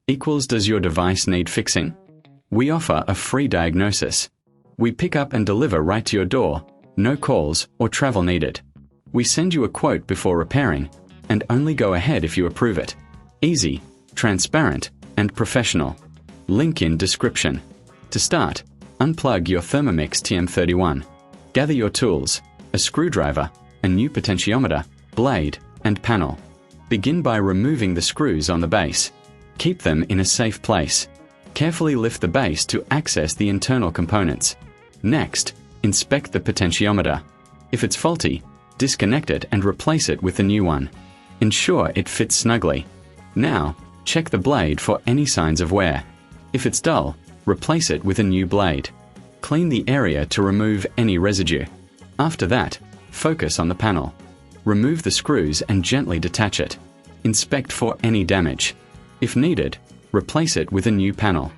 equals does your device need fixing? We offer a free diagnosis. We pick up and deliver right to your door, no calls or travel needed. We send you a quote before repairing, and only go ahead if you approve it. Easy, transparent, and professional. Link in description. To start, unplug your Thermomix TM31. Gather your tools, a screwdriver, a new potentiometer, blade, and panel. Begin by removing the screws on the base. Keep them in a safe place. Carefully lift the base to access the internal components. Next, inspect the potentiometer. If it's faulty, disconnect it and replace it with a new one. Ensure it fits snugly. Now, check the blade for any signs of wear. If it's dull, replace it with a new blade. Clean the area to remove any residue. After that, focus on the panel. Remove the screws and gently detach it. Inspect for any damage. If needed, replace it with a new panel.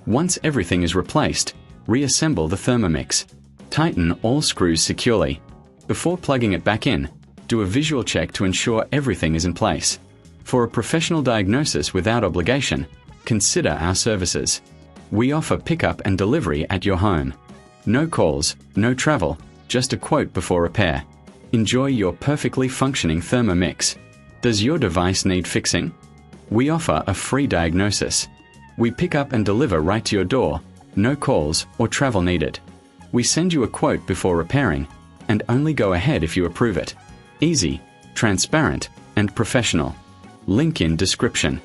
Once everything is replaced, reassemble the Thermomix. Tighten all screws securely. Before plugging it back in, do a visual check to ensure everything is in place. For a professional diagnosis without obligation, consider our services. We offer pickup and delivery at your home. No calls, no travel, just a quote before repair. Enjoy your perfectly functioning Thermomix. Does your device need fixing? We offer a free diagnosis. We pick up and deliver right to your door, no calls or travel needed. We send you a quote before repairing, and only go ahead if you approve it. Easy, transparent, and professional. Link in description.